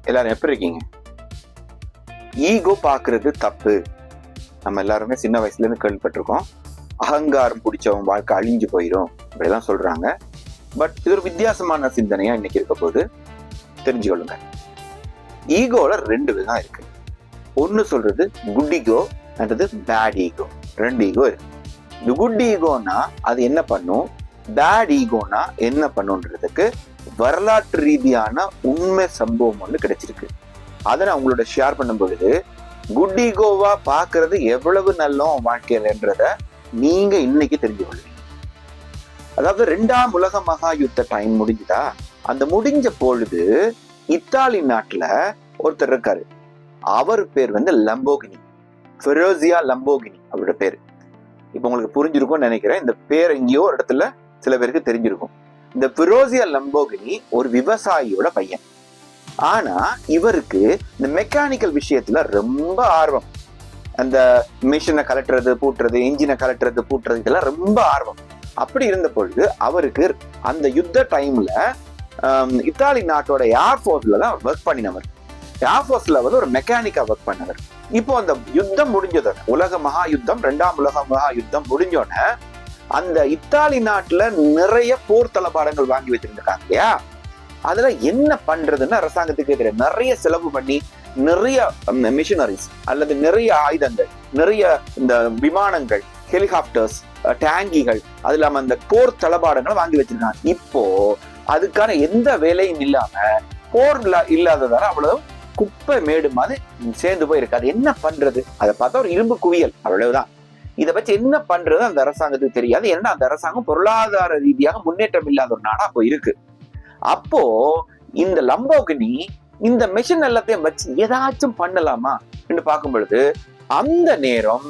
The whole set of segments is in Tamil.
எல்லாரும் எப்படி இருக்கீங்க? ஈகோ பாக்குறது தப்பு. நம்ம எல்லாருமே சின்ன வயசுல இருந்து கேள்விப்பட்டிருக்கோம். அகங்காரம் பிடிச்சவன் வாழ்க்கை அழிஞ்சு போயிடும் அப்படிலாம் சொல்றாங்க. பட் இது ஒரு வித்தியாசமான சிந்தனையா இன்னைக்கு இருக்க போது தெரிஞ்சுக்கொள்ளுங்க. ஈகோல ரெண்டு விதம் இருக்கு. ஒன்னு சொல்றது குட் ஈகோ, அடுத்தது பேட் ஈகோ. ரெண்டு ஈகோ இருக்கு. இந்த குட் ஈகோனா அது என்ன பண்ணும், பேட் ஈகோனா என்ன பண்ணுன்றதுக்கு வரலாற்று ரீதியான உண்மை சம்பவம் ஒன்று கிடைச்சிருக்கு. அதை நான் உங்களோட ஷேர் பண்ணும் பொழுது குட் ஈகோவா பாக்குறது எவ்வளவு நல்லோம் வாழ்க்கையிலன்றத நீங்க இன்னைக்கு தெரிஞ்சு கொள்ளுங்க. அதாவது 2ஆம் உலக மகா யுத்த டைம் முடிஞ்சுதா, அந்த முடிஞ்ச பொழுது இத்தாலி நாட்டுல ஒருத்தர் இருக்காரு. அவர் பேர் லம்போகினி, ஃபெரோசியா லம்போகினி அவரோட பேரு. இப்ப உங்களுக்கு புரிஞ்சிருக்கும் நினைக்கிறேன். இந்த பேர் எங்கேயோ ஒரு இடத்துல சில பேருக்கு தெரிஞ்சிருக்கும். இந்த ஃபெரோசியா லம்போகினி ஒரு விவசாயியோட பையன். ஆனா இவருக்கு இந்த மெக்கானிக்கல் விஷயத்துல ரொம்ப ஆர்வம். அந்த மிஷினை கலட்டுறது பூட்டுறது, என்ஜினை கலட்டுறது பூட்டுறது, இதெல்லாம் ரொம்ப ஆர்வம். அப்படி இருந்த பொழுது அவருக்கு அந்த யுத்த டைம்ல இத்தாலி நாட்டோட ஏர்ஃபோர்ஸ்ல தான் ஒர்க் பண்ணினவர். ஏர்ஃபோர்ஸ்ல ஒரு மெக்கானிக்கா ஒர்க் பண்ணவர். இப்போ அந்த யுத்தம் முடிஞ்சதோட, உலக மகா யுத்தம் 2ஆம் உலக மகா யுத்தம் முடிஞ்சோடனே அந்த இத்தாலி நாட்டுல நிறைய போர் தளபாடங்கள் வாங்கி வச்சிருந்திருக்காங்க இல்லையா. அதுல என்ன பண்றதுன்னு அரசாங்கத்துக்கு தெரியும். நிறைய செலவு பண்ணி நிறைய மிஷினரிஸ் அல்லது நிறைய ஆயுதங்கள், நிறைய இந்த விமானங்கள், ஹெலிகாப்டர்ஸ், டேங்கிகள், அது இல்லாம அந்த போர் தளபாடங்களை வாங்கி வச்சிருக்காங்க. இப்போ அதுக்கான எந்த வேலையும் இல்லாம போர்ல இல்லாததால அவ்வளவு குப்பை மேடு மாதிரி சேர்ந்து போயிருக்கு. அது என்ன பண்றது? அதை பார்த்தா ஒரு இரும்பு குவியல், அவ்வளவுதான். இதை வச்சு என்ன பண்றது அந்த அரசாங்கத்துக்கு தெரியாது. ஏன்னா அந்த அரசாங்கம் பொருளாதார ரீதியாக முன்னேற்றம் இல்லாத ஒரு நாடா அப்போ இருக்கு. அப்போ இந்த லம்போகினி இந்த மெஷின் எல்லாத்தையும் வச்சு ஏதாச்சும் பண்ணலாமா என்று பார்க்கும் பொழுது அந்த நேரம்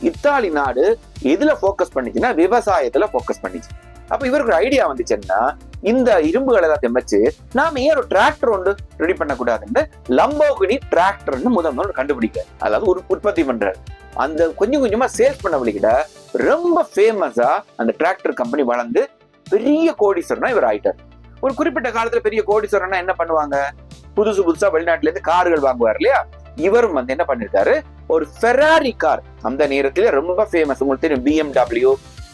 இத்தாலி நாடு எதுல போக்கஸ் பண்ணிச்சுன்னா விவசாயத்துல போக்கஸ் பண்ணிச்சு. அப்ப இவருக்கு ஒரு ஐடியா வந்துச்சுன்னா, இந்த இரும்புகள் எல்லாத்தையும் வச்சு நாம ஏன் ஒரு டிராக்டர் ஒன்று ரெடி பண்ணக்கூடாதுன்னு லம்போகினி டிராக்டர்னு முதல் கண்டுபிடிக்க, அதாவது ஒரு உற்பத்தி பண்றாரு. அந்த கொஞ்சம் கொஞ்சமா சேல்ஸ் பண்ண வழிகிட ரொம்ப ஃபேமஸா அந்த டிராக்டர் கம்பெனி வளர்ந்து பெரிய கோடீஸ்வரனா இவர் ஆயிட்டார். ஒரு குறிப்பிட்ட காலத்துல பெரிய கோடீஸ்வரனா என்ன பண்ணுவாங்க, புதுசா வெளிநாட்டுல இருந்து கார்கள் வாங்குவார் இல்லையா. இவரும் என்ன பண்ணிருக்காரு, ஒரு ஃபெராரி கார் அந்த நேரத்துல ரொம்ப ஃபேமஸ். உங்களுக்கு தெரியும் BMW,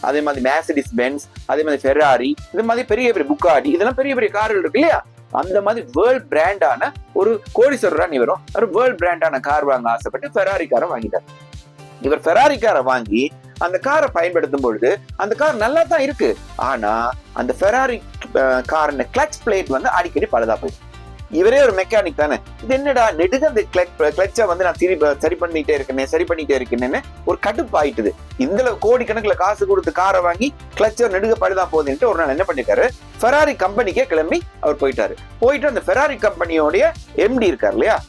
அதே மாதிரி மெர்சிடிஸ் பென்ஸ், அதே மாதிரி ஃபெராரி, இந்த மாதிரி பெரிய பெரிய புகாடி, இதெல்லாம் பெரிய பெரிய கார்கள் இருக்கு இல்லையா. அந்த மாதிரி வேர்ல்ட் பிராண்டான ஒரு கோடீஸ்வரன் இவரும் ஒரு வேர்ல்ட் பிராண்டான கார் வாங்க ஆசைப்பட்டு ஃபெராரி காரை வாங்கிட்டார். இவர் ஃபெராரி காரை வாங்கி அந்த காரை பயன்படுத்தும் பொழுது அந்த கார் நல்லா தான் இருக்கு. ஆனா அந்த ஃபெராரி காரின் கிளட்ச் பிளேட் அடிக்கடி பழுதா போயிடுச்சு. இவரே ஒரு மெக்கானிக் தானே, இது என்னடா நெடுக அந்த கிளட்சை நான் சரி பண்ணிட்டே இருக்கேன்னு ஒரு கடுப்பு ஆயிட்டுது. இந்த கோடிக்கணக்கில் காசு கொடுத்து காரை வாங்கி கிளட்சை நெடுக பழுதா போகுதுன்ட்டு ஒரு நாள் என்ன பண்ணிருக்காரு, ஃபெராரி கம்பெனிக்கே கிளம்பி அவர் போயிட்டு அந்த ஃபெராரி கம்பெனியோடைய MD இருக்காரு இல்லையா,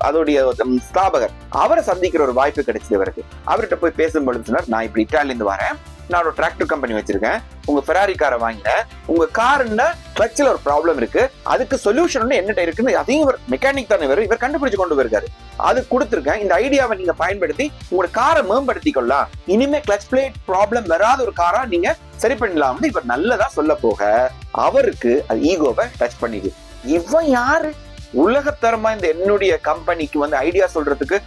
அதோடைய ஸ்தாபகர், அவரை சந்திக்கிற ஒரு வாய்ப்பு கிடைச்சது இவருக்கு. அவர்கிட்ட போய் பேசும்பொழுது சொன்னார், நான் இப்படி இட்டாலில இருந்து வரேன், நான் ஒரு டிராக்டர் கம்பெனி வச்சிருக்கேன், உங்க ஃபெராரி காரை வாங்கினேன், உங்க காருன்னா கிளட்ச்ல ஒரு ப்ராப்ளம் இருக்கு, அதுக்கு சொல்யூஷன் என்னட்ட இருக்குன்னு அதையும் இவர் மெக்கானிக் தானே இவர் கண்டுபிடிச்சு கொண்டு போயிருக்காரு. அது கொடுத்துருக்கேன், இந்த ஐடியாவை நீங்க பயன்படுத்தி உங்களோட காரை மேம்படுத்திக் கொள்ளலாம், இனிமே கிளட்ச் பிளேட் ப்ராப்ளம் வராத ஒரு காரா நீங்க சரி பண்ணலாம்னு இவர் நல்லதா சொல்ல போக அவருக்கு அது ஈகோவை டச் பண்ணிது. இவன் யாரு, உலகத்தரமா இந்த என்னுடைய கம்பெனிக்கு ஐடியா சொல்றதுக்கு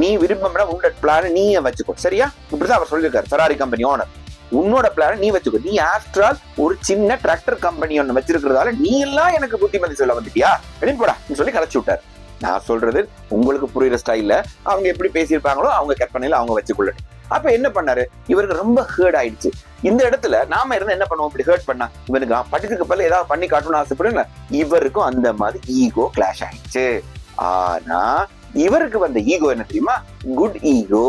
நீ விரும்புற உன்னோட பிளான நீயே வச்சுக்கோ, சரியா? இப்படிதான் அவர் சொல்லியிருக்காரு ஃபெராரி கம்பெனி ஓனர். உன்னோட பிளான நீ வச்சுக்கோ, நீ ஆஃப்டர் ஆல் ஒரு சின்ன டிராக்டர் கம்பெனி ஒன்று வச்சிருக்கிறதால நீ எல்லாம் எனக்கு புத்திமதி சொல்ல வந்துட்டியா அப்படின்னு போடா சொல்லி கலைச்சு விட்டாரு. நான் சொல்றது உங்களுக்கு புரியுற ஸ்டைல்ல அவங்க எப்படி பேசியிருப்பாங்களோ அவங்க கற்பனையில அவங்க வச்சுக்கொள்ளட்டும். அப்ப என்ன பண்ணாரு, இவருக்கு ரொம்ப ஹேர்ட் ஆயிடுச்சு. இந்த இடத்துல நாம இருந்து என்ன பண்ணுவோம், இப்படி ஹேர்ட் பண்ணா இவனுக்கு படிக்கிறதுக்கு பதில் ஏதாவது பண்ணி காட்டணும்னு ஆசைப்படுங்க. இவருக்கும் அந்த மாதிரி ஈகோ கிளாஷ் ஆயிடுச்சு. ஆனா இவருக்கு வந்த ஈகோ என்ன தெரியுமா, குட் ஈகோ.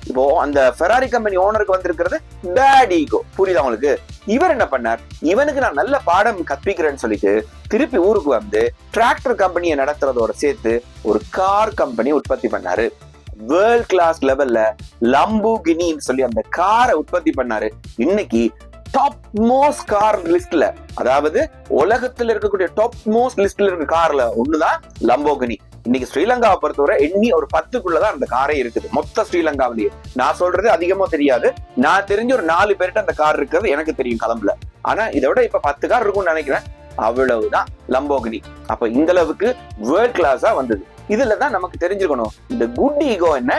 இப்போ அந்த ஃபெராரி கம்பெனி ஓனருக்கு வந்திருக்கிறது பேட் ஈகோ. புரியுதா உங்களுக்கு? இவர் என்ன பண்ணார், இவனுக்கு நான் நல்ல பாடம் கற்பிக்கிறேன்னு சொல்லிட்டு திருப்பி ஊருக்கு டிராக்டர் கம்பெனியை நடத்துறதோட சேர்த்து ஒரு கார் கம்பெனி உற்பத்தி பண்ணாரு. வேர்ல்ட் கிளாஸ் லெவல்ல லம்போகினின்னு சொல்லி அந்த காரை உற்பத்தி பண்ணாரு. இன்னைக்கு டாப் மோஸ்ட் கார் லிஸ்ட்ல, அதாவது உலகத்துல இருக்கக்கூடிய டாப் மோஸ்ட் லிஸ்ட்ல இருக்க கார்ல ஒண்ணுதான் லம்போகினி. இன்னைக்கு ஸ்ரீலங்காவை பொறுத்தவரை எண்ணி ஒரு 10க்குள்ளதான் அந்த காரே இருக்குது மொத்த ஸ்ரீலங்காவிலேயே. நான் சொல்றது அதிகமா தெரியாது, நான் தெரிஞ்ச ஒரு 4 பேர்கிட்ட அந்த கார் இருக்கிறது எனக்கு தெரியும் கலம்புல. ஆனா இதை விட இப்ப 10 கார் இருக்கும்னு நினைக்கிறேன். அவ்வளவுதான் லம்போகினி. அப்ப இந்த அளவுக்கு வேர்ல்ட் கிளாஸா வந்தது. இதுலதான் நமக்கு தெரிஞ்சுக்கணும் இந்த குட் ஈகோ என்ன,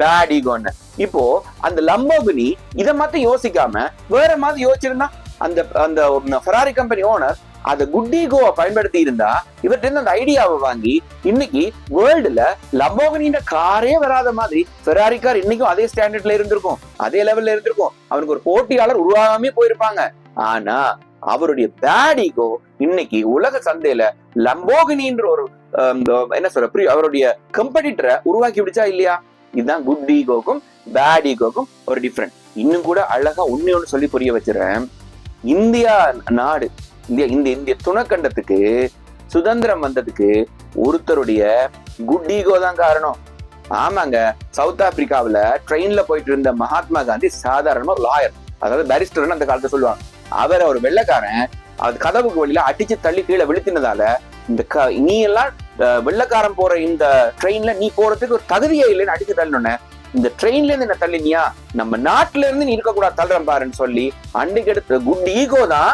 பேட் ஈகோ என்ன. இப்போ அந்த லம்போகினி இதை மட்டும் யோசிக்காம வேற மாதிரி யோசிச்சிருந்தா, அந்த அந்த ஃபெராரி கம்பெனி ஓனர் அந்த குட் ஈகோவை பயன்படுத்தி இருந்தா, இவர்கிட்ட இருந்து அந்த ஐடியாவை வாங்கி இன்னைக்கு வேர்ல்டுல லம்போகினின்ற காரே வராத மாதிரி ஃபெராரி கார் இன்னைக்கும் அதே ஸ்டாண்டர்ட்ல இருந்திருக்கும், அதே லெவல்ல இருந்திருக்கும். அவனுக்கு ஒரு போட்டியாளர் உருவாகாமே போயிருப்பாங்க. ஆனா அவருடைய பேட் ஈகோ இன்னைக்கு உலக சந்தையில லம்போகினின்ற ஒரு என்ன சொல்ற அவருடைய கம்பெடிட்டரை உருவாக்கி விடுச்சா இல்லையா? இதுதான் குட் ஈகோக்கும் பேட் ஈகோக்கும் ஒரு டிஃபரெண்ட். இன்னும் கூட அழகா ஒன்னு சொல்லி புரிய வச்சிடறேன். இந்தியா நாடு, இந்திய துணைக்கண்டத்துக்கு சுதந்திரம் வந்ததுக்கு ஒருத்தருடைய குட் ஈகோ தான் காரணம். ஆமாங்க, சவுத் ஆப்பிரிக்காவில ட்ரெயின்ல போயிட்டு இருந்த மகாத்மா காந்தி சாதாரண ஒரு லாயர், அதாவது பேரிஸ்டர்னு அந்த காலத்தை சொல்லுவாங்க. அவர் ஒரு வெள்ளைக்காரன் அது கதவுக்கு வழியில அடிச்சு தள்ளி கீழே விழுத்தினதால இந்த நீ எல்லாம் வெள்ளைக்காரன் போற இந்த ட்ரெயின்ல நீ போறதுக்கு ஒரு தகுதியே இல்லைன்னு அடிச்சு தள்ளணும்னு, இந்த ட்ரெயின்ல இருந்து என்ன தள்ளினியா, நம்ம நாட்டுல இருந்து நீ இருக்கக்கூடாது தள்ளுறேன் பாருன்னு சொல்லி அன்னைக்கு எடுத்த குட் ஈகோ தான்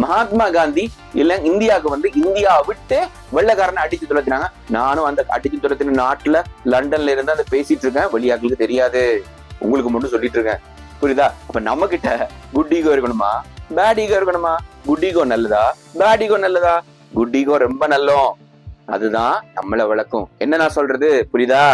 மகாத்மா காந்தி இல்ல இந்தியாவுக்கு வந்து இந்தியா விட்டு வெள்ளைக்காரனை அடிச்சு துரத்தினாங்க. நானும் அந்த அடிச்சு துரத்தின நாட்டுல லண்டன்ல இருந்து அதை பேசிட்டு இருக்கேன், வெளியாக்களுக்கு தெரியாது, உங்களுக்கு மட்டும் சொல்லிட்டு இருக்கேன். புரியுதா? அப்ப நம்ம கிட்ட குட் ஈகோ இருக்கணுமா, பேட் ஈகோ இருக்கணுமா? குட் ஈகோ நல்லதா, பேட் ஈகோ நல்லதா? குட் ஈகோ ரொம்ப நல்லோம். அதுதான் நம்மள வளர்க்கும். என்ன நான் சொல்றது புரியுதா?